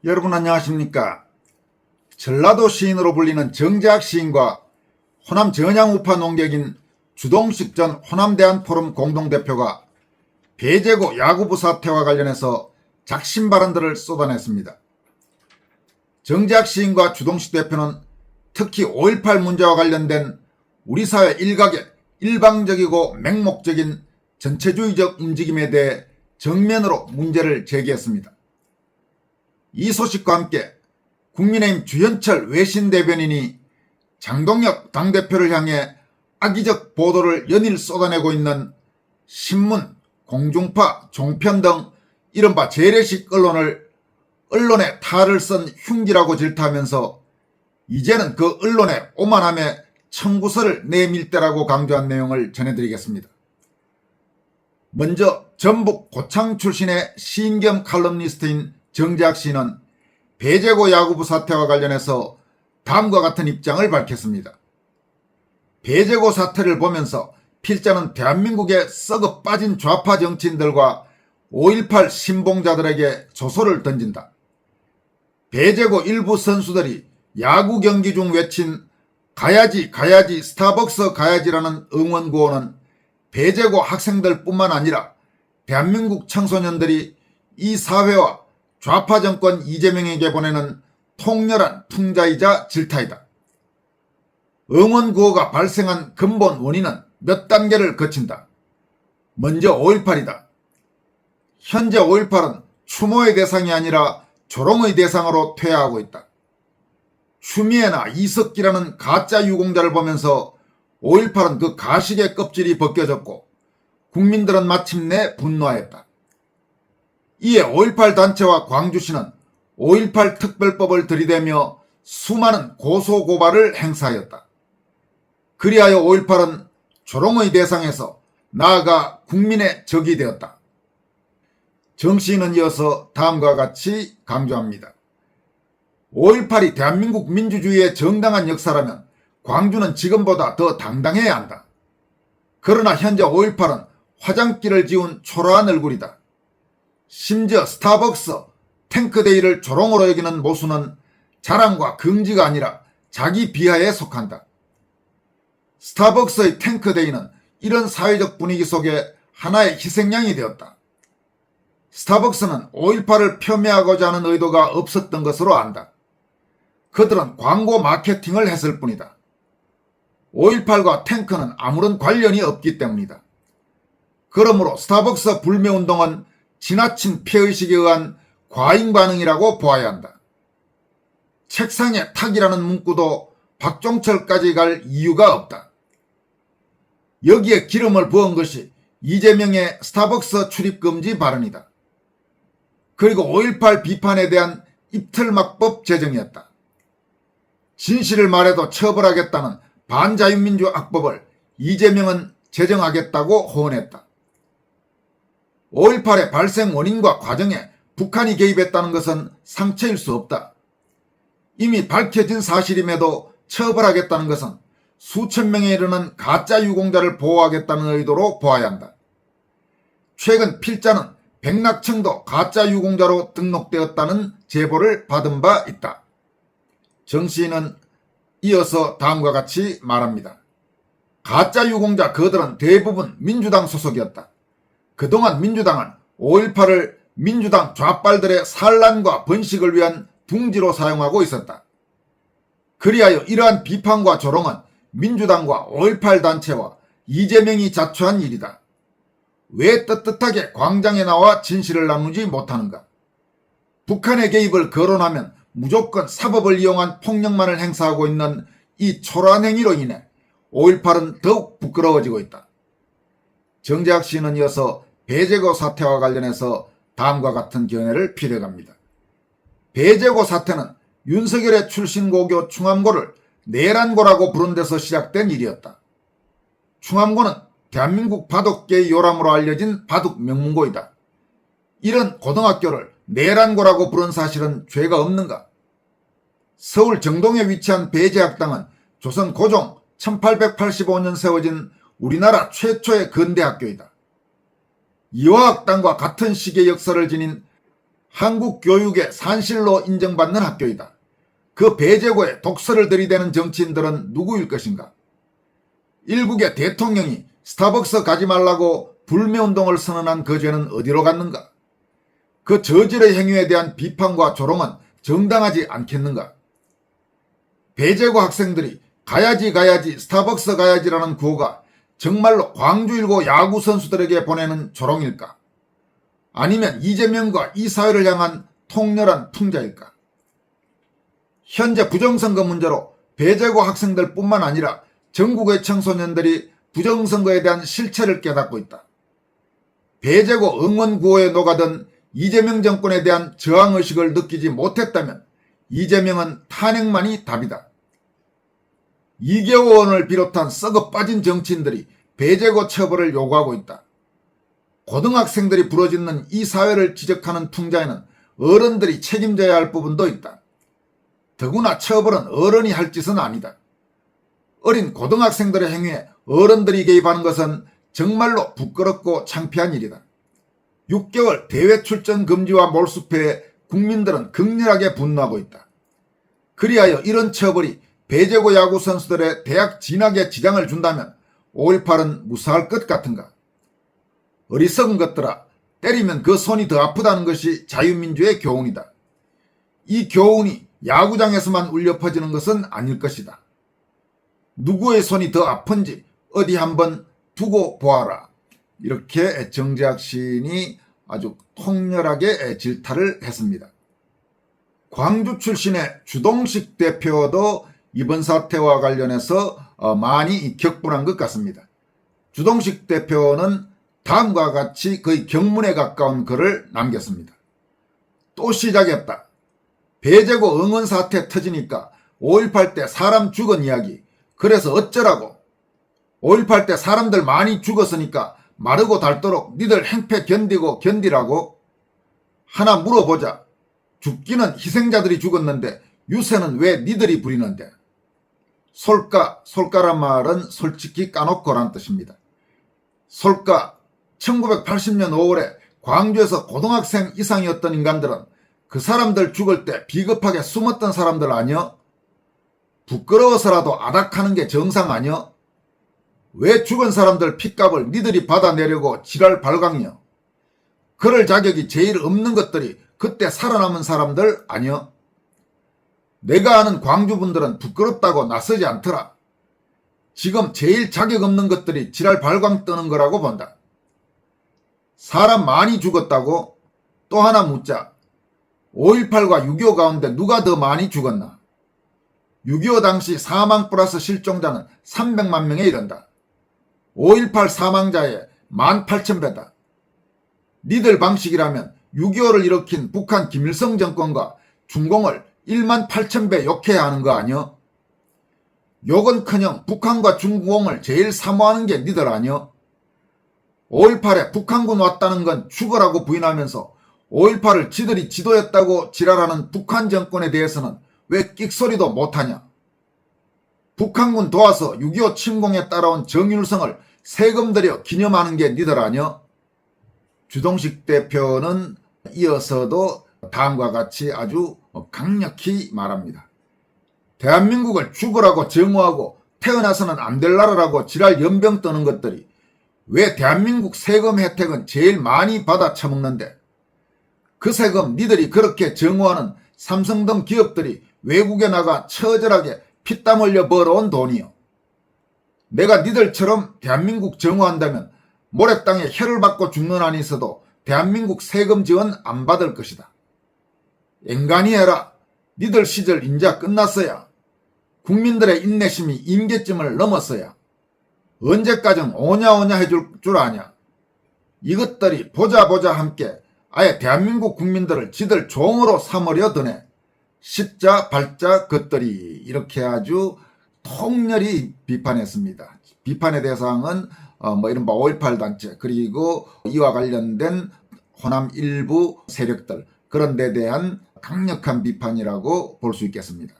여러분 안녕하십니까? 전라도 시인으로 불리는 정재학 시인과 호남 전향우파 농객인 주동식 전 호남대한포럼 공동대표가 배제고 야구부 사태와 관련해서 작심 발언들을 쏟아냈습니다. 정재학 시인과 주동식 대표는 특히 5.18 문제와 관련된 우리 사회 일각의 일방적이고 맹목적인 전체주의적 움직임에 대해 정면으로 문제를 제기했습니다. 이 소식과 함께 국민의힘 주현철 외신 대변인이 장동혁 당대표를 향해 악의적 보도를 연일 쏟아내고 있는 신문, 공중파, 종편 등 이른바 재래식 언론에 탈을 쓴 흉기라고 질타하면서 이제는 그 언론의 오만함에 청구서를 내밀 때라고 강조한 내용을 전해드리겠습니다. 먼저 전북 고창 출신의 시인 겸 칼럼니스트인 정재학 씨는 배제고 야구부 사태와 관련해서 다음과 같은 입장을 밝혔습니다. 배제고 사태를 보면서 필자는 대한민국의 썩어 빠진 좌파 정치인들과 5.18 신봉자들에게 조소를 던진다. 배제고 일부 선수들이 야구 경기 중 외친 가야지 가야지 스타벅스 가야지라는 응원구호는 배제고 학생들뿐만 아니라 대한민국 청소년들이 이 사회와 좌파 정권 이재명에게 보내는 통렬한 풍자이자 질타이다. 응원구호가 발생한 근본 원인은 몇 단계를 거친다. 먼저 5.18이다. 현재 5.18은 추모의 대상이 아니라 조롱의 대상으로 퇴화하고 있다. 추미애나 이석기라는 가짜 유공자를 보면서 5.18은 그 가식의 껍질이 벗겨졌고 국민들은 마침내 분노하였다. 이에 5.18 단체와 광주시는 5.18 특별법을 들이대며 수많은 고소고발을 행사하였다. 그리하여 5.18은 조롱의 대상에서 나아가 국민의 적이 되었다. 정 시인은 이어서 다음과 같이 강조합니다. 5.18이 대한민국 민주주의의 정당한 역사라면 광주는 지금보다 더 당당해야 한다. 그러나 현재 5.18은 화장기를 지운 초라한 얼굴이다. 심지어 스타벅스 탱크데이를 조롱으로 여기는 모순은 자랑과 긍지가 아니라 자기 비하에 속한다. 스타벅스의 탱크데이는 이런 사회적 분위기 속에 하나의 희생양이 되었다. 스타벅스는 5.18을 폄훼하고자 하는 의도가 없었던 것으로 안다. 그들은 광고 마케팅을 했을 뿐이다. 5.18과 탱크는 아무런 관련이 없기 때문이다. 그러므로 스타벅스 불매운동은 지나친 피해의식에 의한 과잉 반응이라고 보아야 한다. 책상에 탁이라는 문구도 박종철까지 갈 이유가 없다. 여기에 기름을 부은 것이 이재명의 스타벅스 출입금지 발언이다. 그리고 5.18 비판에 대한 입틀막법 제정이었다. 진실을 말해도 처벌하겠다는 반자유민주 악법을 이재명은 제정하겠다고 호언했다. 5.18의 발생 원인과 과정에 북한이 개입했다는 것은 상처일 수 없다. 이미 밝혀진 사실임에도 처벌하겠다는 것은 수천 명에 이르는 가짜 유공자를 보호하겠다는 의도로 보아야 한다. 최근 필자는 백낙청도 가짜 유공자로 등록되었다는 제보를 받은 바 있다. 정 시인은 이어서 다음과 같이 말합니다. 가짜 유공자 그들은 대부분 민주당 소속이었다. 그동안 민주당은 5.18을 민주당 좌빨들의 산란과 번식을 위한 둥지로 사용하고 있었다. 그리하여 이러한 비판과 조롱은 민주당과 5.18 단체와 이재명이 자초한 일이다. 왜 떳떳하게 광장에 나와 진실을 나누지 못하는가? 북한의 개입을 거론하면 무조건 사법을 이용한 폭력만을 행사하고 있는 이 초라한 행위로 인해 5.18은 더욱 부끄러워지고 있다. 정재학 씨는 이어서 배제고 사태와 관련해서 다음과 같은 견해를 필요합니다. 배제고 사태는 윤석열의 출신고교 충암고를 내란고라고 부른 데서 시작된 일이었다. 충암고는 대한민국 바둑계의 요람으로 알려진 바둑 명문고이다. 이런 고등학교를 내란고라고 부른 사실은 죄가 없는가? 서울 정동에 위치한 배제학당은 조선 고종 1885년 세워진 우리나라 최초의 근대학교이다. 이화학당과 같은 시기의 역사를 지닌 한국 교육의 산실로 인정받는 학교이다. 그 배제고에 독서를 들이대는 정치인들은 누구일 것인가? 일국의 대통령이 스타벅스 가지 말라고 불매운동을 선언한 그 죄는 어디로 갔는가? 그 저질의 행위에 대한 비판과 조롱은 정당하지 않겠는가? 배제고 학생들이 가야지 스타벅스 가야지라는 구호가 정말로 광주일고 야구 선수들에게 보내는 조롱일까? 아니면 이재명과 이 사회를 향한 통렬한 풍자일까? 현재 부정선거 문제로 배제고 학생들뿐만 아니라 전국의 청소년들이 부정선거에 대한 실체를 깨닫고 있다. 배제고 응원 구호에 녹아든 이재명 정권에 대한 저항의식을 느끼지 못했다면 이재명은 탄핵만이 답이다. 이계호원을 비롯한 썩어 빠진 정치인들이 배제고 처벌을 요구하고 있다. 고등학생들이 부러짓는 이 사회를 지적하는 풍자에는 어른들이 책임져야 할 부분도 있다. 더구나 처벌은 어른이 할 짓은 아니다. 어린 고등학생들의 행위에 어른들이 개입하는 것은 정말로 부끄럽고 창피한 일이다. 6개월 대회 출전 금지와 몰수패에 국민들은 극렬하게 분노하고 있다. 그리하여 이런 처벌이 배제고 야구 선수들의 대학 진학에 지장을 준다면 5.18은 무사할 것 같은가? 어리석은 것들아, 때리면 그 손이 더 아프다는 것이 자유민주의 교훈이다. 이 교훈이 야구장에서만 울려 퍼지는 것은 아닐 것이다. 누구의 손이 더 아픈지 어디 한번 두고 보아라. 이렇게 정재학 시인이 아주 통렬하게 질타를 했습니다. 광주 출신의 주동식 대표도 이번 사태와 관련해서 많이 격분한 것 같습니다. 주동식 대표는 다음과 같이 거의 경문에 가까운 글을 남겼습니다. 또 시작했다. 배제고 응원 사태 터지니까 5.18 때 사람 죽은 이야기. 그래서 어쩌라고. 5.18 때 사람들 많이 죽었으니까 마르고 닳도록 니들 행패 견디라고. 하나 물어보자. 죽기는 희생자들이 죽었는데 유세는 왜 니들이 부리는데. 솔까란 말은 솔직히 까놓고란 뜻입니다. 솔까 1980년 5월에 광주에서 고등학생 이상이었던 인간들은 그 사람들 죽을 때 비겁하게 숨었던 사람들 아니여? 부끄러워서라도 아닥하는 게 정상 아니여? 왜 죽은 사람들 핏값을 니들이 받아내려고 지랄 발광이여? 그럴 자격이 제일 없는 것들이 그때 살아남은 사람들 아니여? 내가 아는 광주분들은 부끄럽다고 나서지 않더라. 지금 제일 자격 없는 것들이 지랄 발광 뜨는 거라고 본다. 사람 많이 죽었다고? 또 하나 묻자. 5.18과 6.25 가운데 누가 더 많이 죽었나? 6.25 당시 사망 플러스 실종자는 300만 명에 이른다. 5.18 사망자의 18,000배다. 니들 방식이라면 6.25를 일으킨 북한 김일성 정권과 중공을 18,000배 욕해야 하는 거 아니여? 욕은커녕 북한과 중공을 제일 사모하는 게 니들 아니여? 5.18에 북한군 왔다는 건 죽어라고 부인하면서 5.18을 지들이 지도했다고 지랄하는 북한 정권에 대해서는 왜 끽소리도 못하냐? 북한군 도와서 6.25 침공에 따라온 정일성을 세금 들여 기념하는 게 니들 아니여? 주동식 대표는 이어서도 다음과 같이 아주 강력히 말합니다. 대한민국을 죽으라고 정오하고 태어나서는 안 될 나라라고 지랄 연병 떠는 것들이 왜 대한민국 세금 혜택은 제일 많이 받아 처먹는데 그 세금 니들이 그렇게 정오하는 삼성 등 기업들이 외국에 나가 처절하게 피땀 흘려 벌어온 돈이요. 내가 니들처럼 대한민국 정오한다면 모래땅에 혀를 받고 죽는 한이 있어도 대한민국 세금 지원 안 받을 것이다. 앵간히 해라. 니들 시절 인자 끝났어야. 국민들의 인내심이 임계점을 넘었어야. 언제까진 오냐오냐 해줄 줄 아냐. 이것들이 보자 함께 아예 대한민국 국민들을 지들 종으로 삼으려 드네. 십자 발자 것들이 이렇게 아주 통렬히 비판했습니다. 비판의 대상은 이른바 5.18 단체 그리고 이와 관련된 호남 일부 세력들 그런 데 대한 강력한 비판이라고 볼 수 있겠습니다.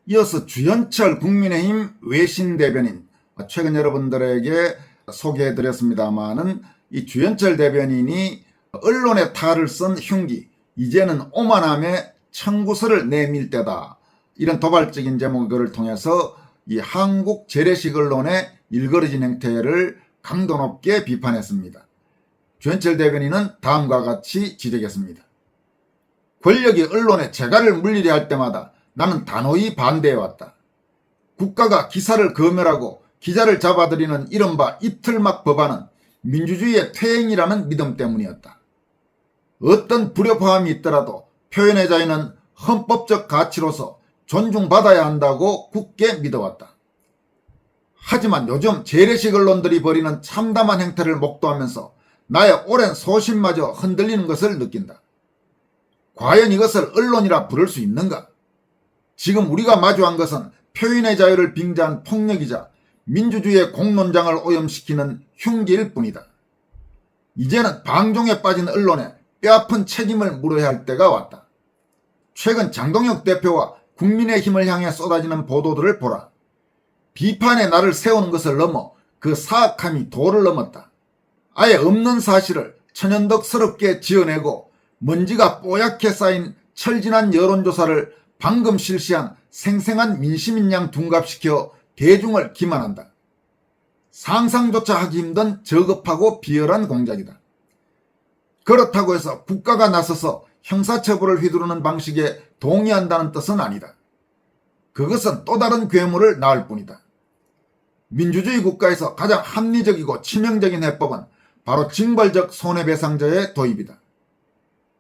이어서 주현철 국민의힘 외신 대변인 최근 여러분들에게 소개해드렸습니다마는 이 주현철 대변인이 언론의 탈을 쓴 흉기, 이제는 오만함에 청구서를 내밀 때다. 이런 도발적인 제목을 통해서 이 한국 재래식 언론의 일그러진 행태를 강도 높게 비판했습니다. 주현철 대변인은 다음과 같이 지적했습니다. 권력이 언론에 재갈을 물리려 할 때마다 나는 단호히 반대해왔다. 국가가 기사를 검열하고 기자를 잡아들이는 이른바 이틀막 법안은 민주주의의 퇴행이라는 믿음 때문이었다. 어떤 불협화음이 있더라도 표현의 자유는 헌법적 가치로서 존중받아야 한다고 굳게 믿어왔다. 하지만 요즘 재래식 언론들이 벌이는 참담한 행태를 목도하면서 나의 오랜 소신마저 흔들리는 것을 느낀다. 과연 이것을 언론이라 부를 수 있는가? 지금 우리가 마주한 것은 표현의 자유를 빙자한 폭력이자 민주주의의 공론장을 오염시키는 흉기일 뿐이다. 이제는 방종에 빠진 언론에 뼈아픈 책임을 물어야 할 때가 왔다. 최근 장동혁 대표와 국민의힘을 향해 쏟아지는 보도들을 보라. 비판의 날을 세우는 것을 넘어 그 사악함이 도를 넘었다. 아예 없는 사실을 천연덕스럽게 지어내고 먼지가 뽀얗게 쌓인 철진한 여론조사를 방금 실시한 생생한 민심인 양 둔갑시켜 대중을 기만한다. 상상조차 하기 힘든 저급하고 비열한 공작이다. 그렇다고 해서 국가가 나서서 형사처벌을 휘두르는 방식에 동의한다는 뜻은 아니다. 그것은 또 다른 괴물을 낳을 뿐이다. 민주주의 국가에서 가장 합리적이고 치명적인 해법은 바로 징벌적 손해배상제의 도입이다.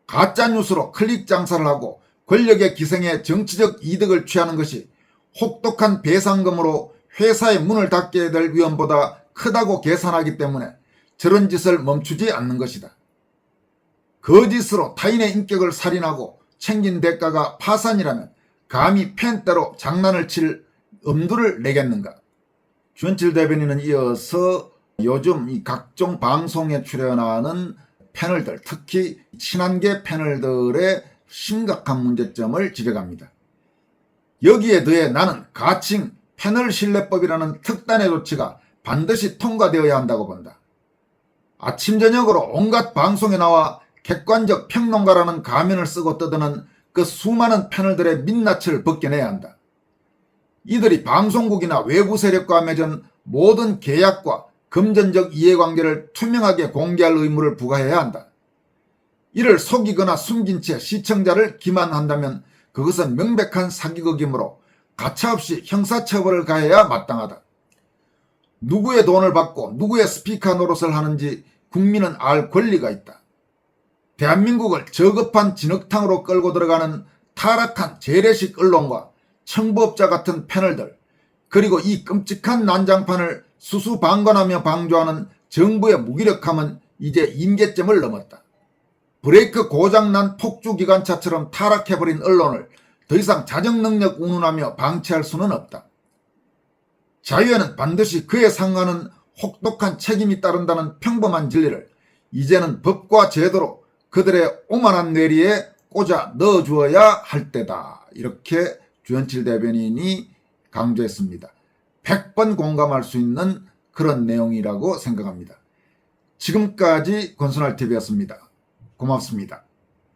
가짜뉴스로 클릭 장사를 하고 권력의 기생에 정치적 이득을 취하는 것이 혹독한 배상금으로 회사의 문을 닫게 될 위험보다 크다고 계산하기 때문에 저런 짓을 멈추지 않는 것이다. 거짓으로 타인의 인격을 살인하고 챙긴 대가가 파산이라면 감히 펜대로 장난을 칠 엄두를 내겠는가? 주현철 대변인은 이어서 요즘 이 각종 방송에 출연하는 패널들, 특히 친한계 패널들의 심각한 문제점을 지적합니다. 여기에 더해 나는 가칭 패널 신뢰법이라는 특단의 조치가 반드시 통과되어야 한다고 본다. 아침 저녁으로 온갖 방송에 나와 객관적 평론가라는 가면을 쓰고 떠드는 그 수많은 패널들의 민낯을 벗겨내야 한다. 이들이 방송국이나 외부 세력과 맺은 모든 계약과 금전적 이해관계를 투명하게 공개할 의무를 부과해야 한다. 이를 속이거나 숨긴 채 시청자를 기만한다면 그것은 명백한 사기극이므로 가차없이 형사처벌을 가해야 마땅하다. 누구의 돈을 받고 누구의 스피커 노릇을 하는지 국민은 알 권리가 있다. 대한민국을 저급한 진흙탕으로 끌고 들어가는 타락한 재래식 언론과 청부업자 같은 패널들, 그리고 이 끔찍한 난장판을 수수방관하며 방조하는 정부의 무기력함은 이제 임계점을 넘었다. 브레이크 고장난 폭주기관차처럼 타락해버린 언론을 더 이상 자정능력 운운하며 방치할 수는 없다. 자유에는 반드시 그에 상하는 혹독한 책임이 따른다는 평범한 진리를 이제는 법과 제도로 그들의 오만한 뇌리에 꽂아 넣어주어야 할 때다. 이렇게 주현철 대변인이 강조했습니다. 100번 공감할 수 있는 그런 내용이라고 생각합니다. 지금까지 권순할TV였습니다. 고맙습니다.